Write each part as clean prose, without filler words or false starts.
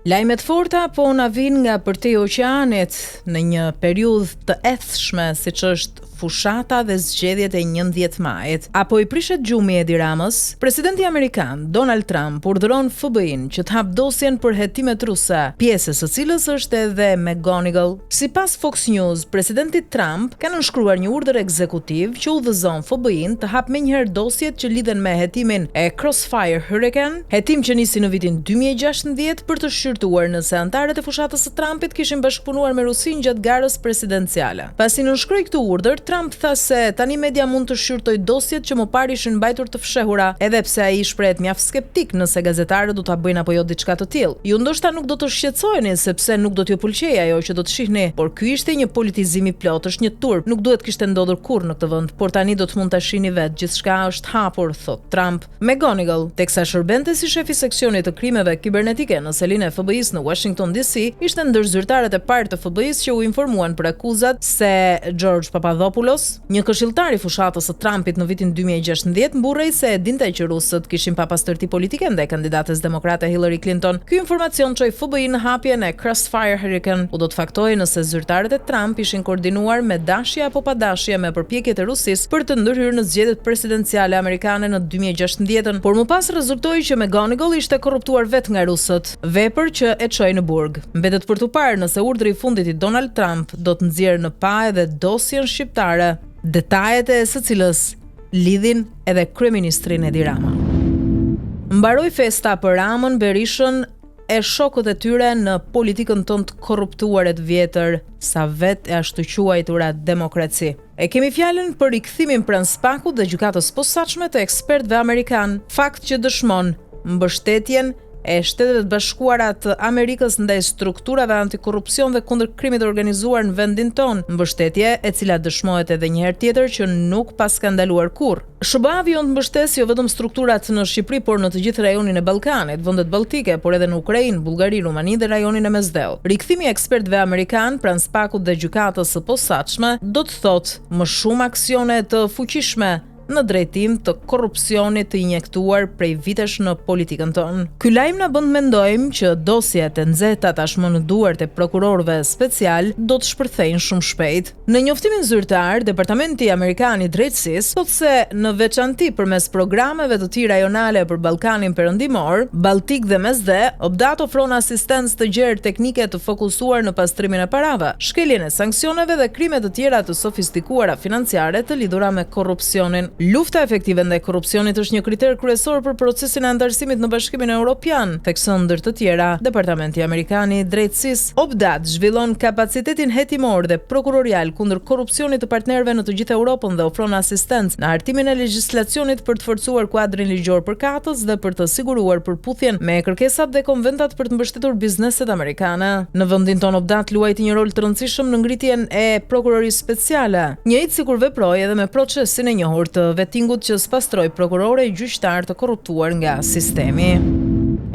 Lajmet forta po na vijnë nga përtej oqeanit në një periudhë të ethshme siç është fushata dhe zgjedhjet e 11 majit. Apo i prishet gjumi Edi Ramës? Presidenti amerikan Donald Trump urdhëron FBI-n që të hap dosjen për hetimet ruse, pjesës së cilës është edhe McGonigal. Sipas Fox News, presidenti Trump ka nënshkruar një urdhër ekzekutiv që udhëzon FBI-n të hap menjëherë dosjet që lidhen me hetimin e Crossfire Hurricane, hetim që nisi në vitin 2016 për të shqyrtuar nëse anëtarët e fushatës së Trumpit kishin bashkëpunuar me Rusinë gjatë garës presidenciale. Pasi nënshkroi këtë urdhër, Trump tha se tani media mund të shqyrtojë dosjet që më parë ishin mbajtur të fshehura, edhe pse ai shprehet mjaft skeptik nëse gazetarët do ta bëjnë apo jo diçka të tillë. Ju ndoshta nuk do të shqetësoheni sepse nuk do t'ju pëlqejë ajo që do të shihni, por ky ishte një politizim i plot, është një turp, nuk duhet kishte ndodhur kurrë në këtë vend, por tani do të mund ta shihni vetë, gjithçka është hapur, thot Trump. McGonigal, teksa shërbente si shefi seksionit të krimeve kibernetike në selinë e FBI-s në Washington DC, ishte ndër zyrtarët e parë të FBI-s që u informuan për akuzat se George Papadopoulos, një këshilltar i fushatës së Trumpit në vitin 2016, mburrej se e dinte që rusët kishin papastërti politike ndaj kandidates demokrate Hillary Clinton. Ky informacion çoi FBI në hapjen e Crossfire Hurricane, u do të faktojë nëse zyrtarët e Trump ishin koordinuar me dashje apo pa dashje me përpjekjet e Rusisë për të ndërhyrë në zgjedhjet presidenciale amerikane në 2016, por më pas rezultoi që McGonigal ishte korruptuar vetë nga rusët, vepër që e çoi në burg. Mbetet për tu parë nëse urdhri i fundit i Donald Trump do të nxjerrë në pa edhe dosjen shqiptare, detajet e së cilës lidhin edhe kryeministrin Edi Rama. Mbaroi festa për Ramën, Berishën e shokët e tyre në politikën tonë të korruptuar e të vjetër, sa vetë e ashtu quajtura demokraci. E kemi fjalën për rikthimin pranë spakut dhe gjykatës posaçme të ekspertëve amerikan, fakt që dëshmon mbështetjen e Shtetet e Bashkuara të Amerikës ndaj strukturave antikorrupsion dhe kundër krimit të organizuar në vendin tonë, mbështetje e cila dëshmohet edhe një herë tjetër që nuk pas ka ndaluar kurrë. SBA vion të mbështesë jo vetëm strukturat në Shqipëri, por në të gjithë rajonin e Ballkanit, vendet balltike, por edhe në Ukrainë, Bullgari, Rumani dhe rajonin e Mesdhell. Rikthimi i ekspertëve amerikan pranë spakut dhe gjykatës së posaçme do të thotë më shumë aksione të fuqishme në drejtim të korrupsionit të injektuar prej vitesh në politikën tonë. Ky lajm na bën të mendojmë që dosjet e nxehta tashmë në duart e prokurorëve special do të shpërthejnë shumë shpejt. Në njoftimin zyrtar, Departamenti Amerikan i Drejtësisë thotë se në veçanti përmes programeve të tij rajonale për Ballkanin Perëndimor, Baltik dhe Mesdhe, OBDA ofron asistencë të gjerë teknike të fokusuar në pastrimin e parave, shkeljen e sanksioneve dhe krime të tjera të sofistikuara financiare të lidhura me korrupsionin. Lufta efektive ndaj korrupsionit është një kriter kryesor për procesin e antarësimit në Bashkimin Evropian, thekson ndër të tjera Departamenti Amerikan i Drejtësisë. OBDA zhvillon kapacitetin hetimor dhe prokurorial kundër korrupsionit të partnerëve në të gjithë Europën dhe ofron asistencë në hartimin e legjislacionit për të forcuar kuadrin ligjor përkatës dhe për të siguruar përputhjen me kërkesat dhe konventat për të mbështetur bizneset amerikane. Në vendin tonë OBDA luajti një rol të rëndësishëm në ngritjen e prokurorisë speciale, njëjtë sikur veproi edhe me procesin e njohur të vettingut që spastroi prokurorë e gjyqtar të korruptuar nga sistemi.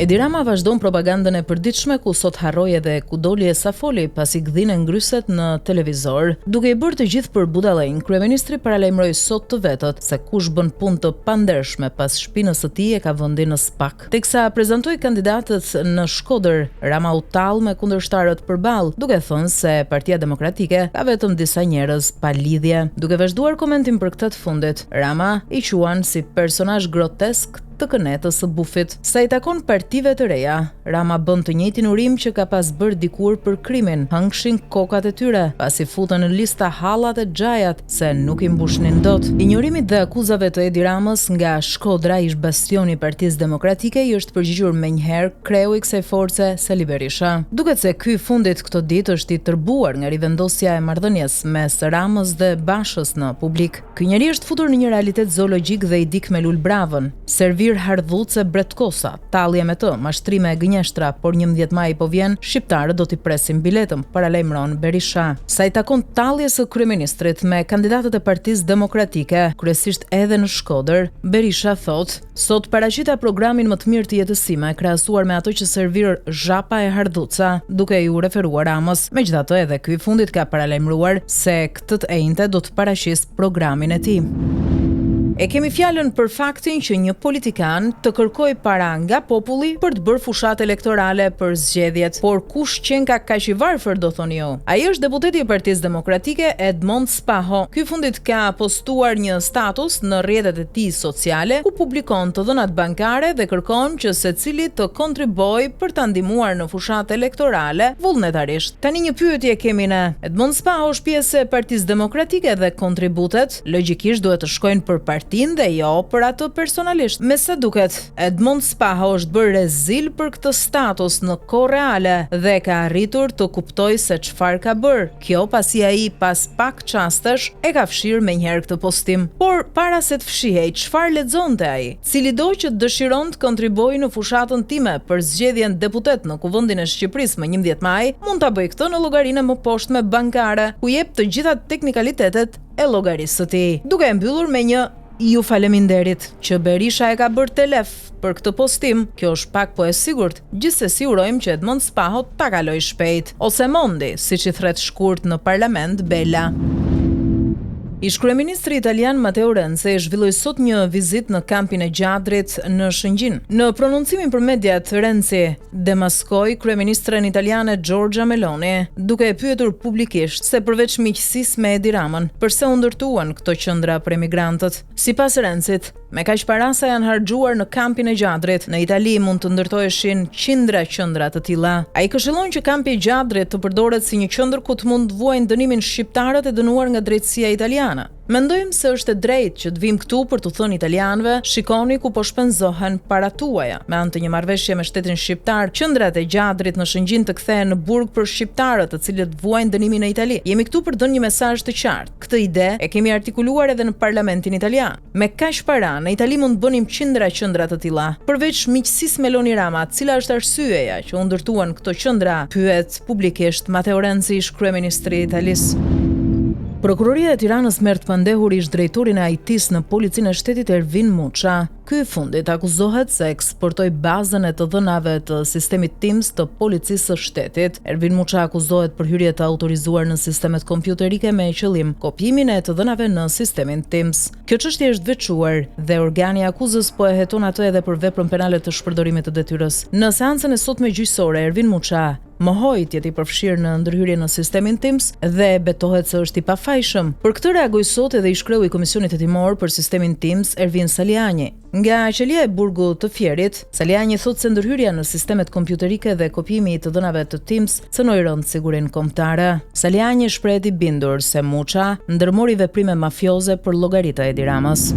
Edi Rama vazhdon propagandën e përditshme ku sot harroi edhe ku doli e sa foli pasi gdhinë ngryset në televizor. Duke i bërë të gjithë për budallënj, kryeministri paralajmëroi sot të vetët se kush bën punë të pandershme pas shpinës së tij e ka vendin në spak. Teksa prezantoi kandidatët në Shkodër, Rama u tall me kundërshtarët përballë, duke thënë se Partia Demokratike ka vetëm disa njerëz pa lidhje. Duke vazhduar komentin për këtë të fundit, Rama i quan si personazh grotesk të kënetës së bufit. Sa i takon partive të reja, Rama bën të njëjtin urim që ka pas bërë dikur për krimin, hëngshin kokat e tyre, pasi futën në lista hallat e xhajat se nuk i mbushnin dot. Injorimit dhe akuzave të Edi Ramës nga Shkodra, ish bastioni i Partisë Demokratike, i është përgjigjur menjëherë kreu i kësaj force, Sali Berisha. Duket se ky fundit këtë ditë është i tërbuar nga rivendosja e marrëdhënies mes Ramës dhe Bashës në publik. Ky njeri është futur në një realitet zoologjik dhe i dik me lul bravën, hardhuce bretkosa, tallje me të, mashtrime e gënjeshtra, por 11 maj po vjen, shqiptarët do t'i presin biletën, paralajmëron Berisha. Sa i takon talljes së kryeministrit me kandidatët e Partisë Demokratike, kryesisht edhe në Shkodër, Berisha thot: "Sot paraqita programin më të mirë të jetësime, krahasuar me ato që servir zhapa e hardhuca", duke i u referuar Ramës. Megjithatë, edhe ky i fundit ka paralajmëruar se këtë të enjte do të paraqisë programin e tij. E kemi fjalën për faktin që një politikan të kërkoj para nga populli për të bërë fushat elektorale për zgjedhjet. Por kush qenë ka kaq i varfër, do thoni ju? Ai është deputeti i Partisë Demokratike Edmond Spaho. Ky fundit ka postuar një status në rrjetet e tij sociale ku publikon të dhënat bankare dhe kërkon që secili të kontribuojë për ta ndihmuar në fushat elektorale vullnetarisht. Tani një pyetje kemi ne. Edmond Spaho është pjesë e Partisë Demokratike dhe kontributet logjikisht duhet të shkojnë për partinë dhe jo për atë personalisht. Me sa duket, Edmond Spaho është bërë rezil për këtë status në kohë reale dhe ka arritur të kuptojë se çfarë ka bërë. Kjo pasi ai pas pak çastesh e ka fshirë menjëherë këtë postim. Por para se të fshihej, çfarë lexonte ai? Cili do që dëshiron të kontribuojë në fushatën time për zgjedhjen deputet në Kuvendin e Shqipërisë më 11 maj, mund ta bëj këtë në llogarinë më poshtme bankare, ku jep të gjitha teknikalitetet e llogarisë së tij. Duke e mbyllur me një ju faleminderit që Berisha e ka bërë telef për këtë postim, kjo është pak po e sigurt. Gjithsesi urojmë që Edmond Spaho ta kaloj shpejt, ose mondi, siç i thret shkurt në parlament Bela. Ish-kryeministri italian Matteo Renzi zhvilloi sot një vizitë në kampin e Gjadrit në Shëngjin. Në prononcimin për mediat, Renzi demaskoi kryeministren italiane Giorgia Meloni, duke e pyetur publikisht se përveç miqësisë me Edi Ramën, përse u ndërtuan këto qendra për emigrantët. Sipas Renzit, me kaq para sa janë harxhuar në kampin e Gjadrit, në Itali mund të ndërtoheshin qendra të tilla. Ai këshillon që kampi i Gjadrit të përdoret si një qendër ku të mund vuajnë dënimin shqiptarët e dënuar nga drejtësia italiane. Mendojmë se është e drejtë që të vim këtu për të thënë italianëve, shikoni ku po shpenzohen parat tuaja. Me anë të një marrëveshje me shtetin shqiptar, qendrat e Gjadrit në Shëngjin të kthehen në burg për shqiptarët, të cilët vuajnë dënimin në Itali. Jemi këtu për të dhënë një mesazh të qartë. Këtë ide e kemi artikuluar edhe në parlamentin italian. Me kaq para, në Itali mund të bënim qendra të tilla. Përveç miqësisë Meloni Rama, cila është arsyeja që u ndërtuan këto qendra? Pyet publikisht Matteo Renzi, ish-kryeministri i Italisë. Prokuroria e Tiranës merr të pandehur ish-drejtorin e IT-s në Policinë e Shtetit Ervin Muça. Ky i fundit akuzohet se eksportoi bazën e të dhënave të sistemit TIMS të Policisë së Shtetit. Ervin Muça akuzohet për hyrje të autorizuar në sistemet kompjuterike me qëllim kopjimin e të dhënave në sistemin TIMS. Kjo çështje është veçuar dhe organi i akuzës po e heton atë edhe për veprën penale të shpërdorimit të detyrës. Në seancën e sotme gjyqësore, Ervin Muça mohoi të jetë i përfshirë në ndërhyrje në sistemin TIMS dhe betohet se është i pafajshëm. Për këtë reagoi sot edhe ish-kreu i Komisionit Hetimor për sistemin TIMS, Ervin Saliani. Nga qelia e burgut të Fierit, Saliani thotë se ndërhyrja në sistemet kompjuterike dhe kopjimi i të dhënave të TIMS cënoi rënd sigurinë kombëtare. Saliani shpreh i bindur se Muça ndërmori veprime mafioze për llogaritë e Edi Ramës.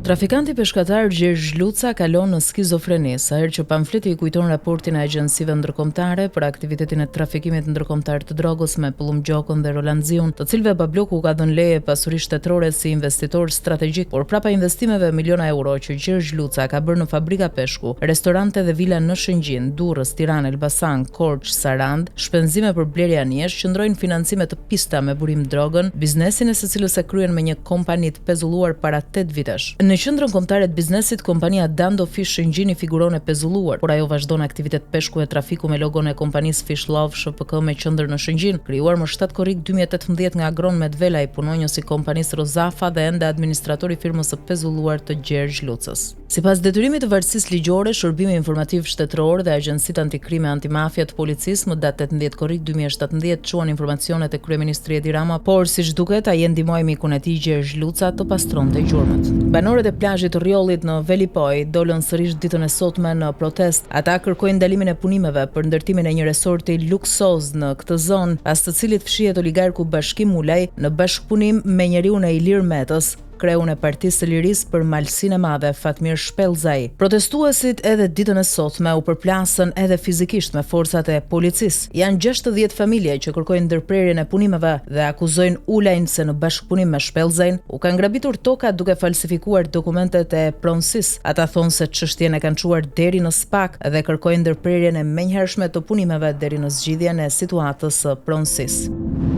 Trafikanti peshkatar Gjergj Luca kalon në skizofreni sa herë që pamfleti i kujton raportin e agjensive ndërkombëtare për aktivitetin e trafikimit ndërkombëtar të drogës me Pëllum Gjokën dhe Roland Ziun, të cilëve Babloku ka dhënë leje pasuri shtetërore si investitor strategjik, por prapa investimeve miliona euro që Gjergj Luca ka bërë në fabrika peshku, restorante dhe vila në Shëngjin, Durrës, Tiranë, Elbasan, Korçë, Sarand, shpenzime për blerje anijesh, qëndrojnë financime të pista me burim drogën, biznesin e secilës e kryen me një kompani të pezulluar para 8 vitesh. Në qendrën kombëtare të biznesit, kompania Dando Fish Shëngjini figuron e pezulluar, por ajo vazhdon aktivitet peshku e trafiku me logon e kompanisë Fish Love SHPK me qendër në Shëngjin, krijuar më 7 korrik 2018 nga Agron Medvela, i punonjës i kompanisë Rozafa dhe ende administratori i firmës së pezulluar të Gjergj Lucës. Sipas detyrimit të varësisë ligjore, Shërbimi Informativ Shtetëror dhe Agjencitë Antikrime Antimafia të Policisë më datë 18 korrik 2017 çuan informacionet e kryeministrit Edi Rama, por siç duket ai ndihmoi mikun e tij Gjergj Luca të pastronte gjurmët. Banorët e plazhit të Rjollit në Velipoj dolën sërish ditën e sotme në protest. Ata kërkojnë ndalimin e punimeve për ndërtimin e një resorti luksoz në këtë zonë, pas të cilit fshihet oligarku Bashkim Ulaj në bashkëpunim me njeriun e Ilir Metës, kreun e Partisë së Lirisë për Malsinë e Madhe Fatmir Shpellzaj. Protestuesit edhe ditën e sotme u përplasën edhe fizikisht me forcat e policisë. Janë 60 familje që kërkojnë ndërprerjen e punimeve dhe akuzojnë Ulajn se në bashkëpunim me Shpellzajn u kanë grabitur toka duke falsifikuar dokumentet e pronësisë. Ata thonë se çështjen e kanë çuar deri në SPAK dhe kërkojnë ndërprerjen e menjëhershme të punimeve deri në zgjidhjen e situatës së pronësisë.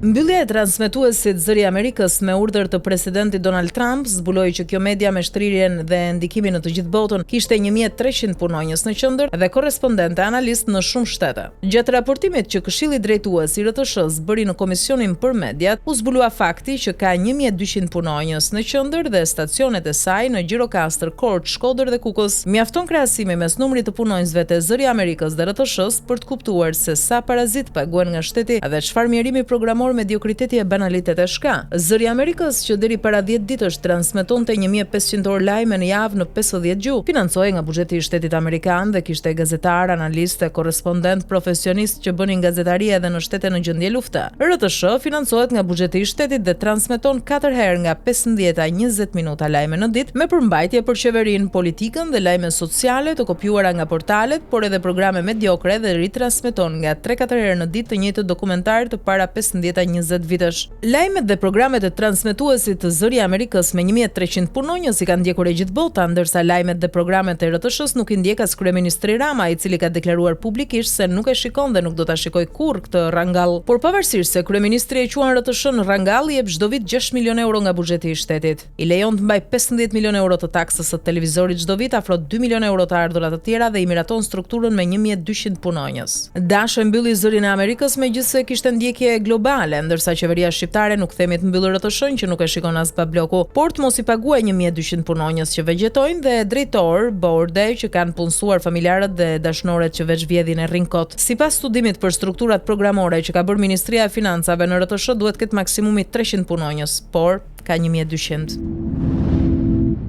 Mbyllja e transmetuesit Zëri i Amerikës me urdhër të presidentit Donald Trump zbuloi që kjo media me shtrirjen dhe ndikimin në të gjithë botën kishte 1300 punonjës në qendër dhe korrespondente analistë në shumë shtete. Gjatë raportimit që Këshilli Drejtues i RTS-s bëri në Komisionin për Mediat, u zbulua fakti që ka 1200 punonjës në qendër dhe stacionet e saj në Gjirokastër, Korçë, Shkodër dhe Kukës. Mjafton krahasimi mes numrit të punonjësve të Zëri i Amerikës dhe RTS-s për të kuptuar se sa parazit paguhen nga shteti dhe çfarë mjerimi programor mediokriteti e banalitete shka. Zëri i Amerikës, që deri para 10 ditësh transmetonte 1500 orë lajme në javë në 50 gjuhë, financohej nga buxheti i shtetit amerikan dhe kishte gazetar, analistë, korrespondent, profesionistë që bënin gazetari edhe në shtete në gjendje lufte. RTS financohet nga buxheti i shtetit dhe transmeton 4 herë nga 15 a 20 minuta lajme në ditë, me përmbajtje për qeverinë, politikën dhe lajme sociale të kopjuara nga portalet, por edhe programe mediokre dhe ritransmeton nga 3-4 herë në ditë të njëjtë dokumentar të para 15-20 vitesh. Lajmet dhe programet e transmetuesit të Zëri i Amerikës me 1300 punonjës i kanë ndjekur e gjithë bota, ndërsa lajmet dhe programet e RTS-s nuk i ndjek as kryeministri Rama, i cili ka deklaruar publikisht se nuk e shikon dhe nuk do ta shikojë kurrë këtë rangall. Por pavarësisht se kryeministri e quan RTS-n rangall, i jep çdo vit 6 milionë euro nga buxheti i shtetit. I lejon të mbaj 15 milionë euro të taksës së televizorit çdo vit, afro 2 milionë euro të ardhurra të tjera dhe i miraton strukturën me 1200 punonjës. Dashë mbylli Zërin e Amerikës megjithëse kishte ndjekje globale, ndërsa qeveria shqiptare nuk themi të mbyllë RTS-n që nuk e shikon as babloku, por të mos i paguaj 1200 punonjës që vegjetojnë dhe drejtor, borde që kanë punësuar familjarët dhe dashnoret që veç vjedhin e rrin kot. Sipas studimit për strukturat programore që ka bërë Ministria e Financave në RTS, duhet ketë maksimumi 300 punonjës, por ka 1200.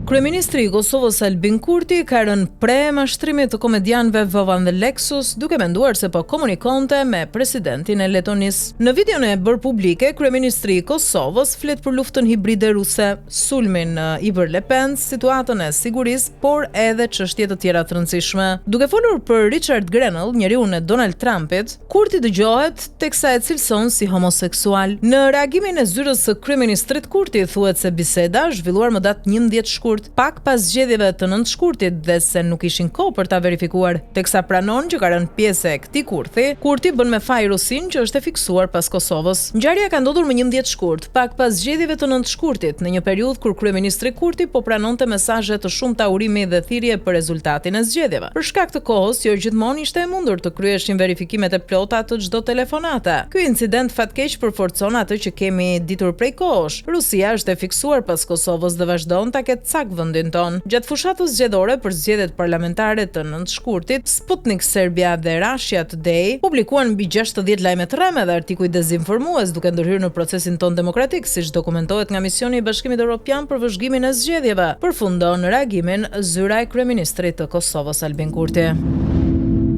Kryeministri i Kosovës Albin Kurti ka rënë pre mashtrimit të komedianëve Vovan dhe Lexus, duke menduar se po komunikonte me presidentin e Letonisë. Në videon e bërë publike, kryeministri i Kosovës flet për luftën hibride ruse, sulmin i bër Le Pen, situatën e sigurisë, por edhe çështje të tjera të rëndësishme. Duke folur për Richard Grenell, njeriun e Donald Trumpit, Kurti dëgjohet teksa e cilëson si homoseksual. Në reagimin e zyrës së kryeministrit Kurti thuhet se biseda zhvilluar më datë 11 shkurt, pak pas zgjedhjeve të 9 shkurtit dhe se nuk ishin kohë për ta verifikuar, teksa pranon që ka rënë pjesë e këtij kurthi. Kurti bën me faj Rusin që është e fiksuar pas Kosovës. Ngjarja ka ndodhur më 11 shkurt, pak pas zgjedhjeve të 9 shkurtit, në një periudhë kur kryeministri Kurti po pranonte mesazhe të shumta urimi dhe thirrje për rezultatin e zgjedhjeve. Për shkak të kohës, jo gjithmonë ishte e mundur të kryeshin verifikimet e plota të çdo telefonate. Ky incident fatkeq përforcon atë që kemi ditur prej kohësh. Rusia është e fiksuar pas Kosovës dhe vazhdon ta ketë vendin ton. Gjatë fushatës zgjedhore për zgjedhjet parlamentare të 9 shkurtit, Sputnik Serbia dhe Russia Today publikuan mbi 60 lajme të rreme dhe artikuj dezinformues, duke ndërhyrë në procesin ton demokratik, siç dokumentohet nga misioni i Bashkimit Evropian për vëzhgimin e zgjedhjeve. Përfundon zyra e kryeministrit të Kosovës Albin Kurti.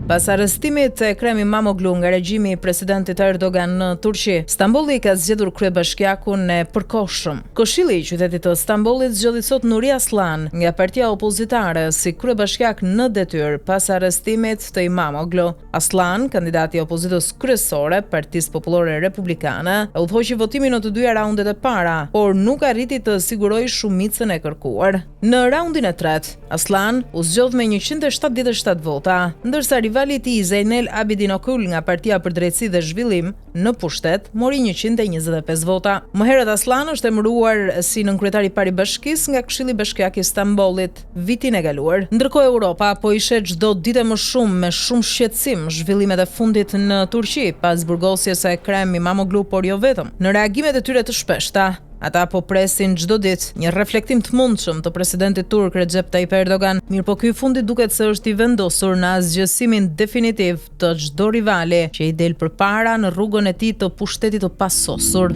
Pas arrestimit e Ekrem İmamoğlu nga regjimi i presidentit Erdogan në Turqi, Stambolli ka zgjedhur kryebashkiakun e përkohshëm. Këshilli i qytetit të Stambollit zgjodhi sot Nuri Aslan nga partia opozitare si kryebashkiak në detyrë pas arrestimit të İmamoğlu. Aslan, kandidati i opozitës kryesore, Partisë Popullore Republikane, udhëhoqi votimin në të dyja raundet e para, por nuk arriti të sigurojë shumicën e kërkuar. Në raundin e tretë, Aslan u zgjodh me 177 vota, ndërsa rivali i tij Zeynel Abidin Okul nga Partia për Drejtësi dhe Zhvillim në pushtet mori 125 vota. Më herët Aslan është emëruar si nënkryetari i parë i bashkisë nga Këshilli Bashkiak i Stambollit vitin e kaluar. Ndërkohë Europa po i shet çdo ditë më shumë me shumë shqetësim zhvillimet e fundit në Turqi pas burgosjes së Ekrem İmamoğlu, por jo vetëm. Në reagimet e tyre të shpeshta, ata po presin çdo ditë një reflektim të mundshëm të presidentit turk Recep Tayyip Erdogan, mirë po ky fundi duket se është i vendosur në asgjësimin definitiv të çdo rivali që i del përpara në rrugën e tij të pushtetit të pasosur.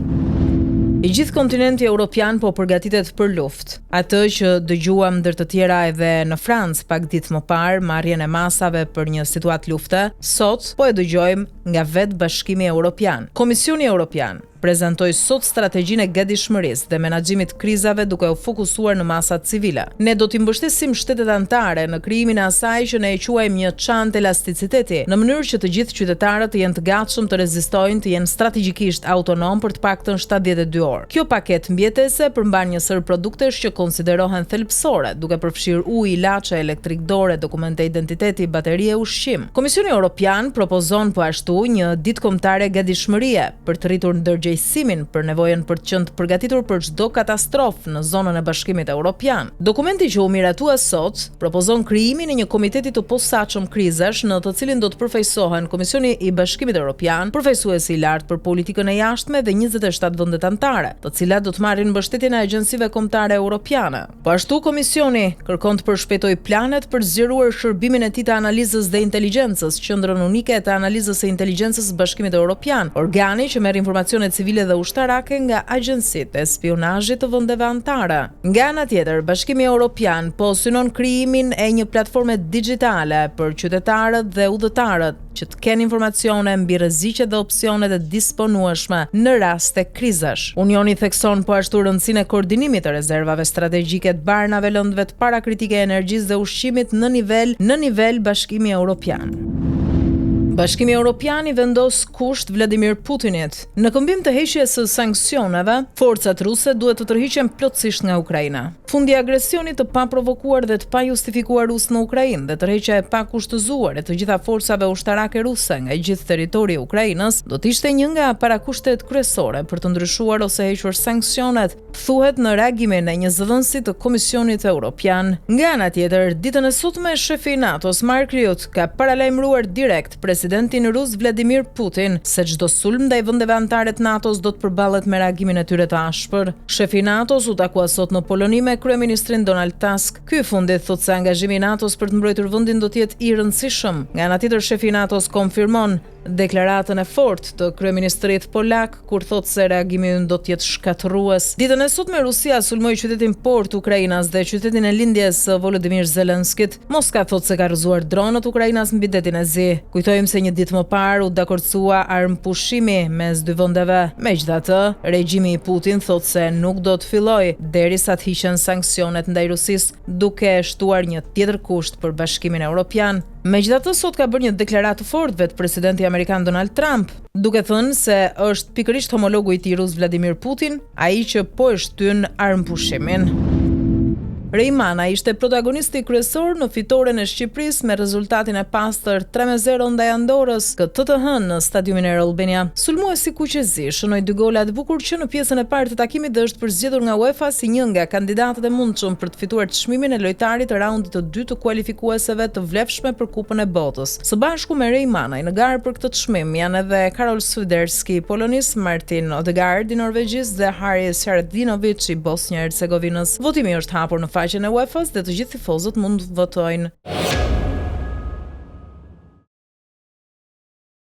I gjithë kontinenti europian po përgatitet për luftë. Atë që dëgjuam ndër të tjera edhe në Francë pak ditë më parë, marrjen e masave për një situatë lufte, sot po e dëgjojmë nga vetë Bashkimi Evropian. Komisioni Evropian prezantoi sot strategjinë e gatishmërisë dhe menaxhimit krizave duke u fokusuar në masat civile. Ne do t'i mbështesim shtetet anëtare në krijimin e asaj që ne e quajmë një çantë elasticiteti, në mënyrë që të gjithë qytetarët të jenë të gatshëm të rezistojnë, të jenë strategjikisht autonom për të paktën 72 orë. Kjo paketë mbijetese përmban një sër produktesh që konsiderohen thelbësore, duke përfshirë ujë, ilaçe, elektrik dore, dokumente identiteti, bateri e ushqim. Komisioni Evropian propozon po ashtu një ditë kombëtare gatishmërie për të rritur ndërgjegjësinë përgjegjësimin për nevojën për të qenë përgatitur për çdo katastrofë në zonën e Bashkimit Evropian. Dokumenti që u miratua sot propozon krijimin e një komiteti të posaçëm krizash në të cilin do të përfaqësohen Komisioni i Bashkimit Evropian, përfaqësuesi i lartë për politikën e jashtme dhe 27 vendet anëtare, të cilat do të marrin mbështetjen e agjencive kombëtare europiane. Po ashtu komisioni kërkon të përshpejtojë planet për zgjeruar shërbimin e tij të analizës dhe inteligjencës, qendrën unike të analizës së inteligjencës së Bashkimit Evropian, organi që merr informacione civile dhe ushtarake nga agjencitë e spionazhit të vendeve anëtare. Nga ana tjetër, Bashkimi Evropian po synon krijimin e një platforme digjitale për qytetarët dhe udhëtarët që të kenë informacione mbi rreziqet dhe opsionet e disponueshme në raste krizash. Unioni thekson po ashtu rëndësinë e koordinimit të rezervave strategjike të barnave, lëndëve të parakritike e energjisë dhe ushqimit në nivel Bashkimi Evropian. Bashkimi Evropian i vendos kusht Vladimir Putinit. Në këmbim të heqjes së sanksioneve, forcat ruse duhet të tërhiqen plotësisht nga Ukraina. Fundi i agresionit të paprovokuar dhe të pajustifikuar rus në Ukrainë dhe tërheqja e pakushtëzuar e të gjitha forcave ushtarake ruse nga i gjithë territori i Ukrainës do të ishte një nga parakushtet kryesore për të ndryshuar ose hequr sanksionet, thuhet në reagimin e një zëdhënësi të Komisionit Evropian. Nga ana tjetër, ditën e sotme shefi i NATO-s Mark Rutte ka paralajmëruar direkt presidentin rus Vladimir Putin se çdo sulm ndaj vendeve anëtare të NATO-s do të përballet me reagimin e tyre të ashpër. Shefi i NATO-s u takua sot në Poloni me kryeministrin Donald Tusk. Ky i fundit thotë se angazhimi i NATO-s për të mbrojtur vendin do të jetë i rëndësishëm. Nga ana tjetër, shefi i NATO-s konfirmon deklaratën e fortë të kryeministrit polak kur thotë se reagimi do të jetë shkatërrues. Ditën e sotme Rusia sulmoi qytetin port Ukrainas dhe qytetin e lindjes së Volodymyr Zelenskit. Moska thotë se ka rrëzuar dronët Ukrainas mbi detin e Zi. Kujtojmë se një ditë më parë u dakordësua armpushimi mes dy vendeve. Megjithatë, regjimi i Putin thotë se nuk do të fillojë derisa të hiqen sanksionet ndaj Rusisë, duke shtuar një tjetër kusht për Bashkimin Evropian. Megjithatë, sot ka bërë një deklaratë të fortë vetë presidenti amerikan Donald Trump, duke thënë se është pikërisht homologu i tij rus Vladimir Putin, ai që po e shtyn armpushimin. Reimana ishte protagonisti kryesor në fitoren e Shqipërisë me rezultatin e pastër 3-0 ndaj Andorrës, këtë të hënë në stadiumin Air Albania. Sulmuesi kuqezi shënoi 2 gola të bukur që në pjesën e parë të takimit dhe është përzgjedhur nga UEFA si një nga kandidatët e mundshëm për të fituar çmimin e lojtarit të raundit të dytë të kualifikueseve të vlefshme për Kupën e Botës. Së bashku me Reimanaj në garë për këtë çmim janë edhe Karol Swiderski i Polonisë, Martin Odegaard i Norvegjisë dhe Haris Haradinovic i Bosnjë Hercegovinës. Votimi është hapur në faqen e UEFA-s dhe të gjithë tifozët mund votojnë.